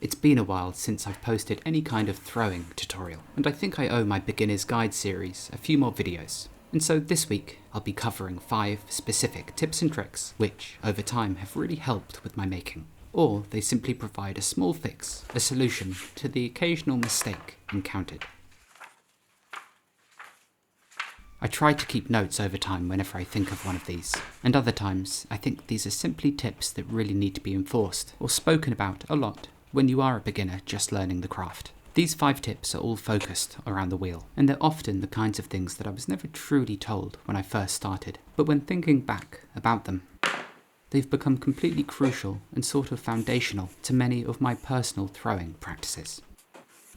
It's been a while since I've posted any kind of throwing tutorial, and I think I owe my beginner's guide series a few more videos. And so this week I'll be covering 5 specific tips and tricks which, over time, have really helped with my making. Or they simply provide a small fix, a solution to the occasional mistake encountered. I try to keep notes over time whenever I think of one of these, and other times I think these are simply tips that really need to be enforced or spoken about a lot when you are a beginner just learning the craft. These 5 tips are all focused around the wheel, and they're often the kinds of things that I was never truly told when I first started, but when thinking back about them, they've become completely crucial and sort of foundational to many of my personal throwing practices.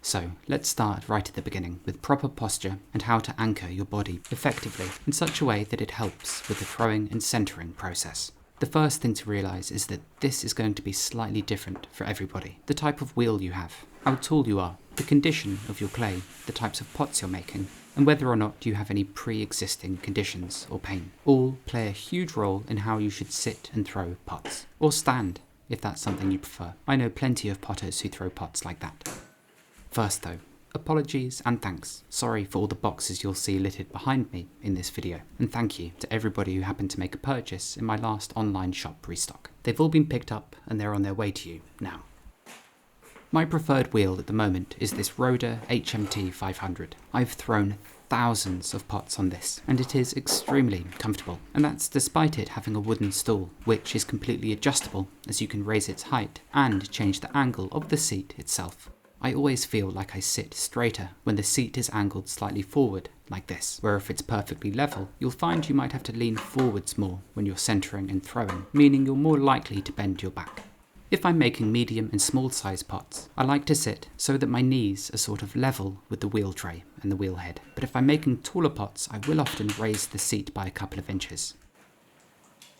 So let's start right at the beginning with proper posture and how to anchor your body effectively in such a way that it helps with the throwing and centering process. The first thing to realise is that this is going to be slightly different for everybody. The type of wheel you have, how tall you are, the condition of your clay, the types of pots you're making, and whether or not you have any pre-existing conditions or pain, all play a huge role in how you should sit and throw pots. Or stand, if that's something you prefer. I know plenty of potters who throw pots like that. First though, apologies and thanks. Sorry for all the boxes you'll see littered behind me in this video, and thank you to everybody who happened to make a purchase in my last online shop restock. They've all been picked up and they're on their way to you now. My preferred wheel at the moment is this Roder HMT 500. I've thrown thousands of pots on this, and it is extremely comfortable, and that's despite it having a wooden stool, which is completely adjustable as you can raise its height and change the angle of the seat itself. I always feel like I sit straighter when the seat is angled slightly forward, like this, where if it's perfectly level, you'll find you might have to lean forwards more when you're centering and throwing, meaning you're more likely to bend your back. If I'm making medium and small size pots, I like to sit so that my knees are sort of level with the wheel tray and the wheel head, but if I'm making taller pots, I will often raise the seat by a couple of inches.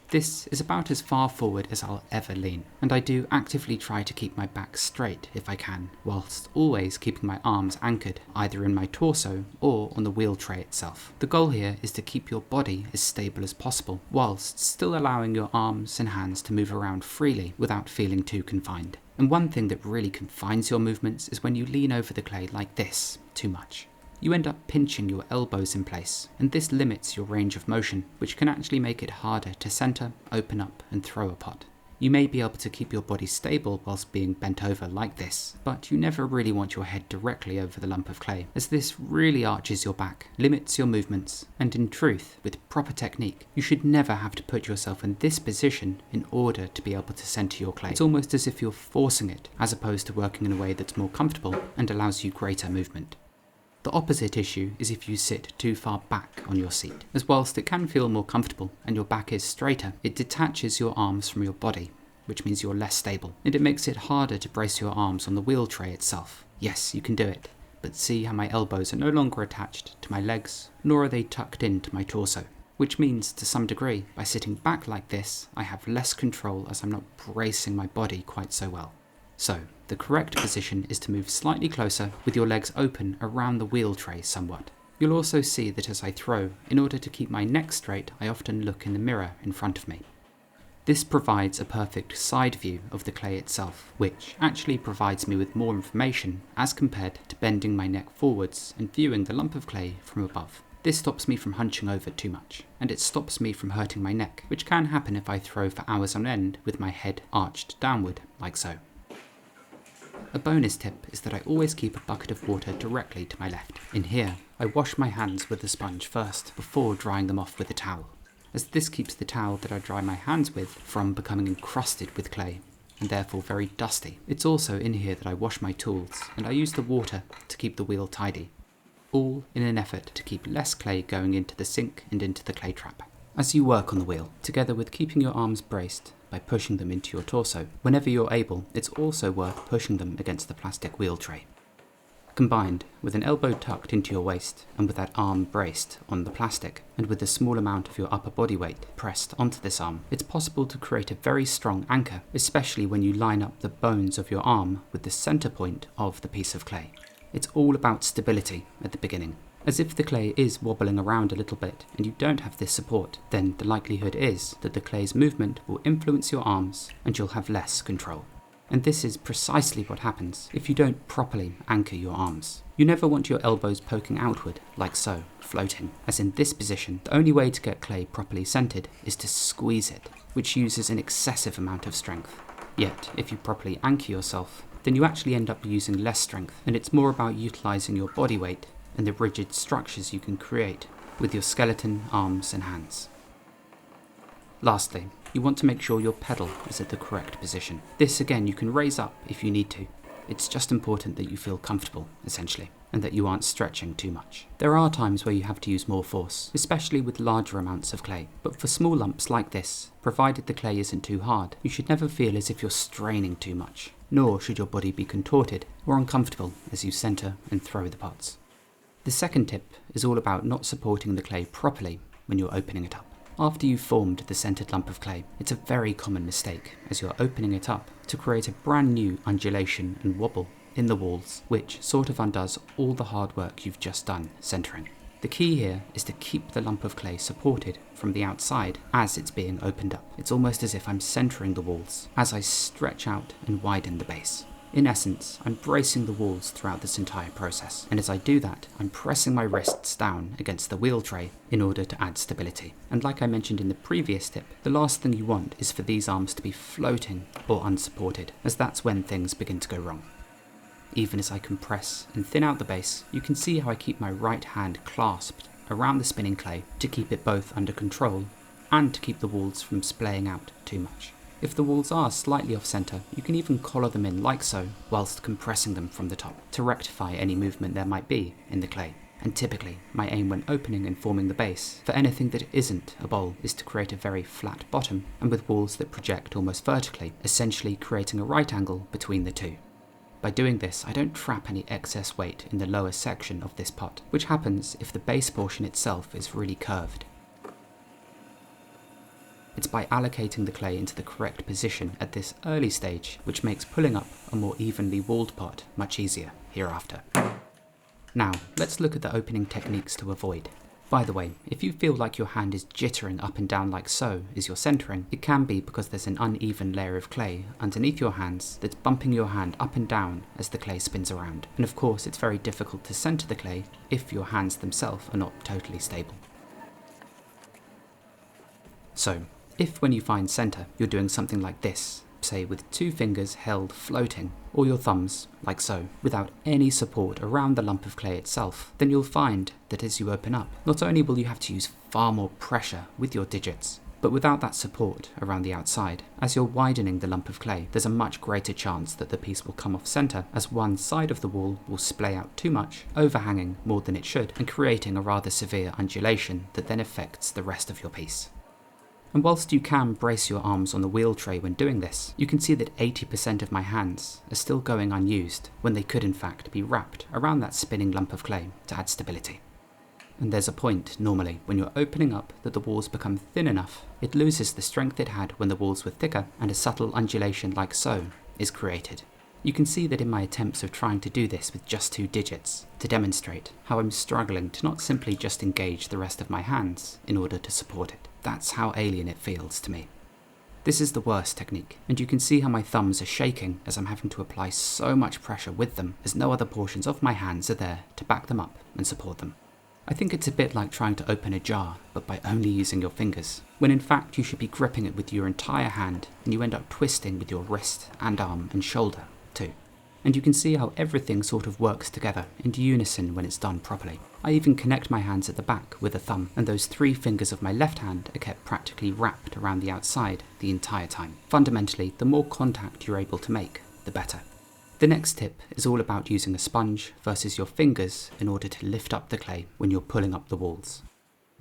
This is about as far forward as I'll ever lean, and I do actively try to keep my back straight if I can, whilst always keeping my arms anchored either in my torso or on the wheel tray itself. The goal here is to keep your body as stable as possible, whilst still allowing your arms and hands to move around freely without feeling too confined. And one thing that really confines your movements is when you lean over the clay like this too much. You end up pinching your elbows in place, and this limits your range of motion, which can actually make it harder to center, open up, and throw a pot. You may be able to keep your body stable whilst being bent over like this, but you never really want your head directly over the lump of clay, as this really arches your back, limits your movements, and in truth, with proper technique, you should never have to put yourself in this position in order to be able to center your clay. It's almost as if you're forcing it, as opposed to working in a way that's more comfortable and allows you greater movement. The opposite issue is if you sit too far back on your seat, as whilst it can feel more comfortable and your back is straighter, it detaches your arms from your body, which means you're less stable, and it makes it harder to brace your arms on the wheel tray itself. Yes, you can do it, but see how my elbows are no longer attached to my legs, nor are they tucked into my torso, which means to some degree, by sitting back like this, I have less control as I'm not bracing my body quite so well. So, the correct position is to move slightly closer with your legs open around the wheel tray somewhat. You'll also see that as I throw, in order to keep my neck straight, I often look in the mirror in front of me. This provides a perfect side view of the clay itself, which actually provides me with more information as compared to bending my neck forwards and viewing the lump of clay from above. This stops me from hunching over too much, and it stops me from hurting my neck, which can happen if I throw for hours on end with my head arched downward, like so. A bonus tip is that I always keep a bucket of water directly to my left. In here, I wash my hands with a sponge first, before drying them off with a towel, as this keeps the towel that I dry my hands with from becoming encrusted with clay, and therefore very dusty. It's also in here that I wash my tools, and I use the water to keep the wheel tidy, all in an effort to keep less clay going into the sink and into the clay trap. As you work on the wheel, together with keeping your arms braced by pushing them into your torso, whenever you're able, it's also worth pushing them against the plastic wheel tray. Combined with an elbow tucked into your waist and with that arm braced on the plastic, and with a small amount of your upper body weight pressed onto this arm, it's possible to create a very strong anchor, especially when you line up the bones of your arm with the center point of the piece of clay. It's all about stability at the beginning. As if the clay is wobbling around a little bit and you don't have this support, then the likelihood is that the clay's movement will influence your arms and you'll have less control. And this is precisely what happens if you don't properly anchor your arms. You never want your elbows poking outward, like so, floating, as in this position. The only way to get clay properly centered is to squeeze it, which uses an excessive amount of strength. Yet, if you properly anchor yourself, then you actually end up using less strength, and it's more about utilizing your body weight and the rigid structures you can create with your skeleton, arms, and hands. Lastly, you want to make sure your pedal is at the correct position. This again you can raise up if you need to. It's just important that you feel comfortable, essentially, and that you aren't stretching too much. There are times where you have to use more force, especially with larger amounts of clay, but for small lumps like this, provided the clay isn't too hard, you should never feel as if you're straining too much, nor should your body be contorted or uncomfortable as you center and throw the pots. The second tip is all about not supporting the clay properly when you're opening it up. After you've formed the centered lump of clay, it's a very common mistake as you're opening it up to create a brand new undulation and wobble in the walls, which sort of undoes all the hard work you've just done centering. The key here is to keep the lump of clay supported from the outside as it's being opened up. It's almost as if I'm centering the walls as I stretch out and widen the base. In essence, I'm bracing the walls throughout this entire process, and as I do that, I'm pressing my wrists down against the wheel tray in order to add stability. And like I mentioned in the previous tip, the last thing you want is for these arms to be floating or unsupported, as that's when things begin to go wrong. Even as I compress and thin out the base, you can see how I keep my right hand clasped around the spinning clay to keep it both under control and to keep the walls from splaying out too much. If the walls are slightly off centre, you can even collar them in like so, whilst compressing them from the top, to rectify any movement there might be in the clay. And typically, my aim when opening and forming the base, for anything that isn't a bowl, is to create a very flat bottom, and with walls that project almost vertically, essentially creating a right angle between the two. By doing this, I don't trap any excess weight in the lower section of this pot, which happens if the base portion itself is really curved. It's by allocating the clay into the correct position at this early stage, which makes pulling up a more evenly walled pot much easier hereafter. Now, let's look at the opening techniques to avoid. By the way, if you feel like your hand is jittering up and down like so as you're centering, it can be because there's an uneven layer of clay underneath your hands that's bumping your hand up and down as the clay spins around. And of course, it's very difficult to center the clay if your hands themselves are not totally stable. So, if when you find center, you're doing something like this, say with 2 fingers held floating, or your thumbs, like so, without any support around the lump of clay itself, then you'll find that as you open up, not only will you have to use far more pressure with your digits, but without that support around the outside, as you're widening the lump of clay, there's a much greater chance that the piece will come off center, as one side of the wall will splay out too much, overhanging more than it should, and creating a rather severe undulation that then affects the rest of your piece. And whilst you can brace your arms on the wheel tray when doing this, you can see that 80% of my hands are still going unused when they could in fact be wrapped around that spinning lump of clay to add stability. And there's a point, normally, when you're opening up that the walls become thin enough, it loses the strength it had when the walls were thicker, and a subtle undulation like so is created. You can see that in my attempts of trying to do this with just 2 digits, to demonstrate how I'm struggling to not simply just engage the rest of my hands in order to support it. That's how alien it feels to me. This is the worst technique, and you can see how my thumbs are shaking as I'm having to apply so much pressure with them, as no other portions of my hands are there to back them up and support them. I think it's a bit like trying to open a jar, but by only using your fingers, when in fact you should be gripping it with your entire hand, and you end up twisting with your wrist and arm and shoulder too. And you can see how everything sort of works together in unison when it's done properly. I even connect my hands at the back with a thumb, and those 3 fingers of my left hand are kept practically wrapped around the outside the entire time. Fundamentally, the more contact you're able to make, the better. The next tip is all about using a sponge versus your fingers in order to lift up the clay when you're pulling up the walls.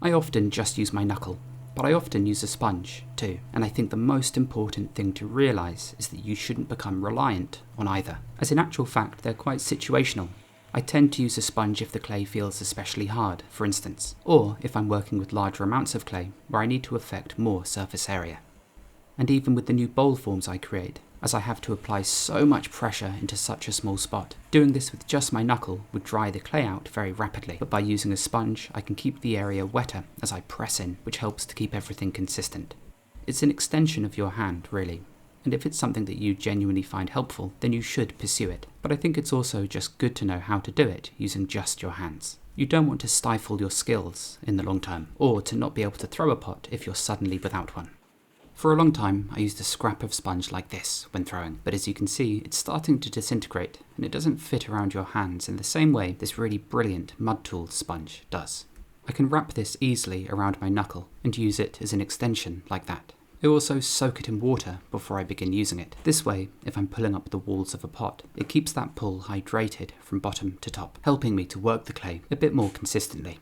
I often just use my knuckle, but I often use a sponge too, and I think the most important thing to realise is that you shouldn't become reliant on either, as in actual fact they're quite situational. I tend to use a sponge if the clay feels especially hard, for instance, or if I'm working with larger amounts of clay where I need to affect more surface area. And even with the new bowl forms I create, as I have to apply so much pressure into such a small spot, doing this with just my knuckle would dry the clay out very rapidly, but by using a sponge I can keep the area wetter as I press in, which helps to keep everything consistent. It's an extension of your hand, really, and if it's something that you genuinely find helpful, then you should pursue it. But I think it's also just good to know how to do it using just your hands. You don't want to stifle your skills in the long term, or to not be able to throw a pot if you're suddenly without one. For a long time, I used a scrap of sponge like this when throwing, but as you can see, it's starting to disintegrate, and it doesn't fit around your hands in the same way this really brilliant mud tool sponge does. I can wrap this easily around my knuckle and use it as an extension like that. I also soak it in water before I begin using it. This way, if I'm pulling up the walls of a pot, it keeps that pull hydrated from bottom to top, helping me to work the clay a bit more consistently.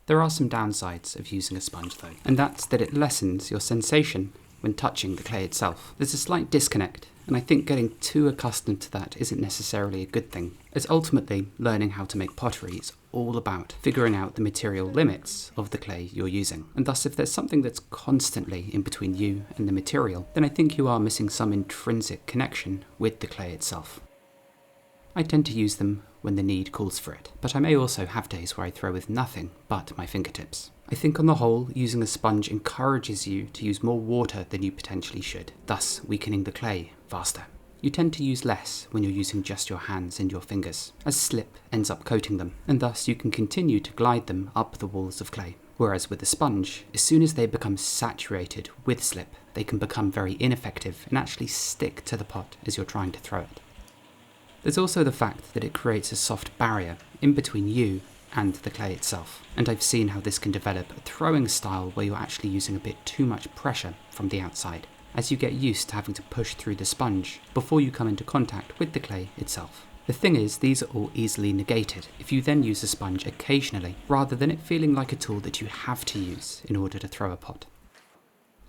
There are some downsides of using a sponge though, and that's that it lessens your sensation when touching the clay itself. There's a slight disconnect, and I think getting too accustomed to that isn't necessarily a good thing, as ultimately learning how to make pottery is all about figuring out the material limits of the clay you're using. And thus, if there's something that's constantly in between you and the material, then I think you are missing some intrinsic connection with the clay itself. I tend to use them when the need calls for it, but I may also have days where I throw with nothing but my fingertips. I think on the whole, using a sponge encourages you to use more water than you potentially should, thus weakening the clay faster. You tend to use less when you're using just your hands and your fingers, as slip ends up coating them, and thus you can continue to glide them up the walls of clay. Whereas with a sponge, as soon as they become saturated with slip, they can become very ineffective and actually stick to the pot as you're trying to throw it. There's also the fact that it creates a soft barrier in between you and the clay itself, and I've seen how this can develop a throwing style where you're actually using a bit too much pressure from the outside, as you get used to having to push through the sponge before you come into contact with the clay itself. The thing is, these are all easily negated if you then use a sponge occasionally, rather than it feeling like a tool that you have to use in order to throw a pot.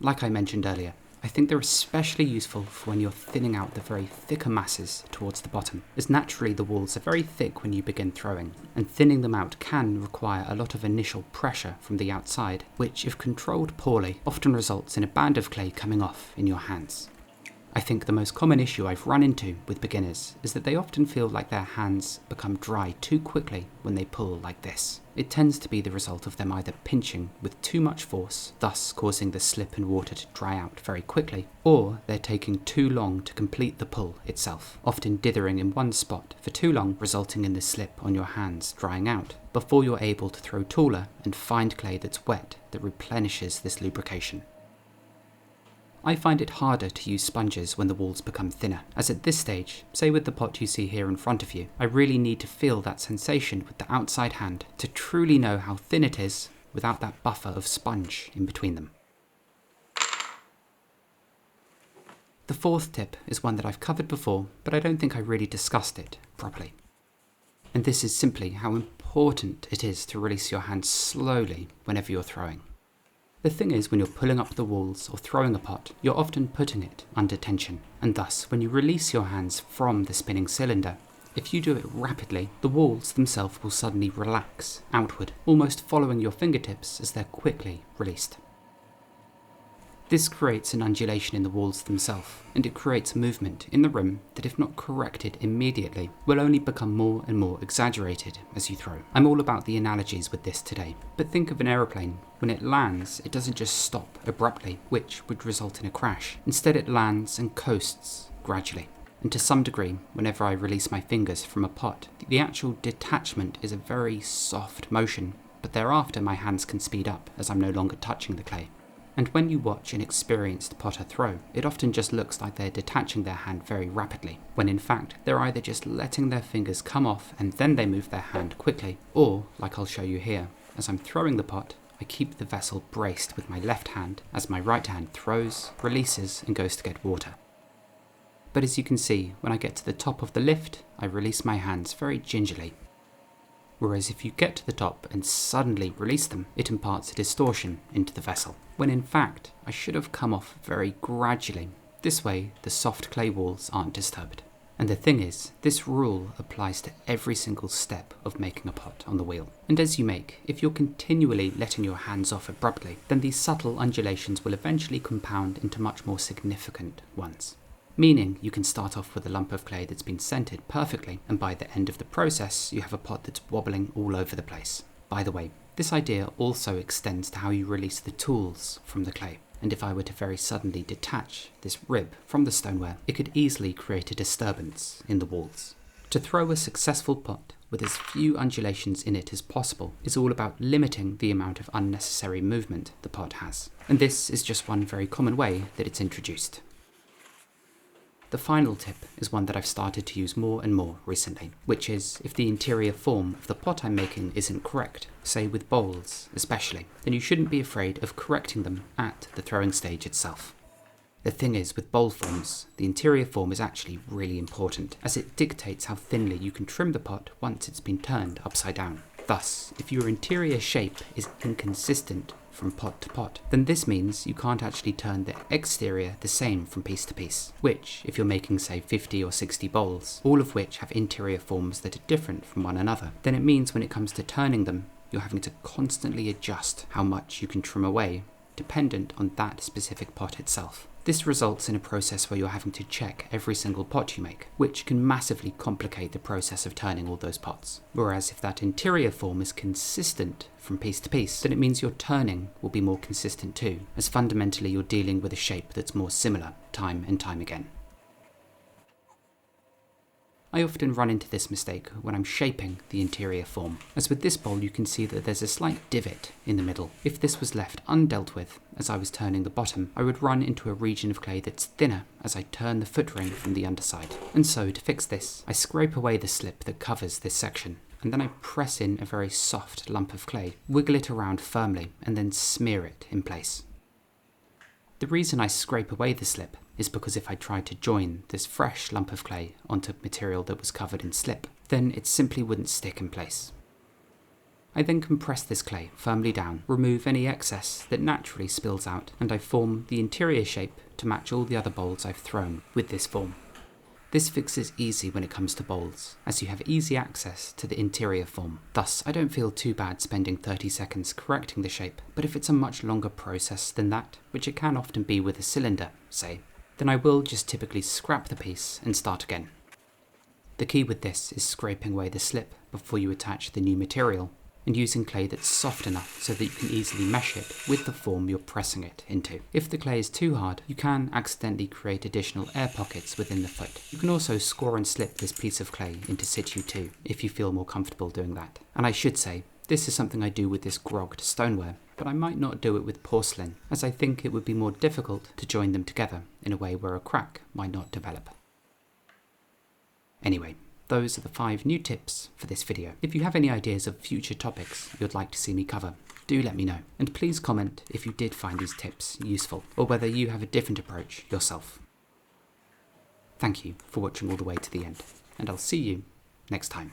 Like I mentioned earlier, I think they're especially useful for when you're thinning out the very thicker masses towards the bottom, as naturally the walls are very thick when you begin throwing, and thinning them out can require a lot of initial pressure from the outside, which, if controlled poorly, often results in a band of clay coming off in your hands. I think the most common issue I've run into with beginners is that they often feel like their hands become dry too quickly when they pull like this. It tends to be the result of them either pinching with too much force, thus causing the slip and water to dry out very quickly, or they're taking too long to complete the pull itself, often dithering in one spot for too long, resulting in the slip on your hands drying out, before you're able to throw taller and find clay that's wet that replenishes this lubrication. I find it harder to use sponges when the walls become thinner, as at this stage, say with the pot you see here in front of you, I really need to feel that sensation with the outside hand to truly know how thin it is without that buffer of sponge in between them. The fourth tip is one that I've covered before, but I don't think I really discussed it properly. And this is simply how important it is to release your hand slowly whenever you're throwing. The thing is, when you're pulling up the walls or throwing a pot, you're often putting it under tension, and thus, when you release your hands from the spinning cylinder, if you do it rapidly, the walls themselves will suddenly relax outward, almost following your fingertips as they're quickly released. This creates an undulation in the walls themselves, and it creates movement in the rim that, if not corrected immediately, will only become more and more exaggerated as you throw. I'm all about the analogies with this today, but think of an aeroplane. When it lands, it doesn't just stop abruptly, which would result in a crash. Instead, it lands and coasts gradually. And to some degree, whenever I release my fingers from a pot, the actual detachment is a very soft motion, but thereafter my hands can speed up as I'm no longer touching the clay. And when you watch an experienced potter throw, it often just looks like they're detaching their hand very rapidly, when in fact they're either just letting their fingers come off and then they move their hand quickly, or, like I'll show you here, as I'm throwing the pot, I keep the vessel braced with my left hand as my right hand throws, releases and goes to get water. But as you can see, when I get to the top of the lift, I release my hands very gingerly. Whereas if you get to the top and suddenly release them, it imparts a distortion into the vessel, when in fact I should have come off very gradually. This way the soft clay walls aren't disturbed. And the thing is, this rule applies to every single step of making a pot on the wheel. And as you make, if you're continually letting your hands off abruptly, then these subtle undulations will eventually compound into much more significant ones. Meaning you can start off with a lump of clay that's been centered perfectly, and by the end of the process you have a pot that's wobbling all over the place. By the way, this idea also extends to how you release the tools from the clay. and if I were to very suddenly detach this rib from the stoneware, it could easily create a disturbance in the walls. To throw a successful pot with as few undulations in it as possible is all about limiting the amount of unnecessary movement the pot has, and this is just one very common way that it's introduced. The final tip is one that I've started to use more and more recently, which is if the interior form of the pot I'm making isn't correct, say with bowls especially, then you shouldn't be afraid of correcting them at the throwing stage itself. The thing is, with bowl forms, the interior form is actually really important, as it dictates how thinly you can trim the pot once it's been turned upside down. Thus, if your interior shape is inconsistent from pot to pot, then this means you can't actually turn the exterior the same from piece to piece, which, if you're making say 50 or 60 bowls, all of which have interior forms that are different from one another, then it means when it comes to turning them, you're having to constantly adjust how much you can trim away, dependent on that specific pot itself. This results in a process where you're having to check every single pot you make, which can massively complicate the process of turning all those pots. Whereas if that interior form is consistent from piece to piece, then it means your turning will be more consistent too, as fundamentally you're dealing with a shape that's more similar time and time again. I often run into this mistake when I'm shaping the interior form, as with this bowl you can see that there's a slight divot in the middle. If this was left undealt with as I was turning the bottom, I would run into a region of clay that's thinner as I turn the foot ring from the underside. And so to fix this, I scrape away the slip that covers this section, and then I press in a very soft lump of clay, wiggle it around firmly, and then smear it in place. The reason I scrape away the slip is because if I tried to join this fresh lump of clay onto material that was covered in slip, then it simply wouldn't stick in place. I then compress this clay firmly down, remove any excess that naturally spills out, and I form the interior shape to match all the other bowls I've thrown with this form. This fix is easy when it comes to bowls, as you have easy access to the interior form. Thus, I don't feel too bad spending 30 seconds correcting the shape, but if it's a much longer process than that, which it can often be with a cylinder, say, then I will just typically scrap the piece and start again. The key with this is scraping away the slip before you attach the new material, and using clay that's soft enough so that you can easily mesh it with the form you're pressing it into. If the clay is too hard, you can accidentally create additional air pockets within the foot. You can also score and slip this piece of clay into situ too, if you feel more comfortable doing that. And I should say, this is something I do with this grogged stoneware, but I might not do it with porcelain, as I think it would be more difficult to join them together in a way where a crack might not develop. Anyway, those are the 5 new tips for this video. If you have any ideas of future topics you'd like to see me cover, do let me know. And please comment if you did find these tips useful, or whether you have a different approach yourself. Thank you for watching all the way to the end, and I'll see you next time.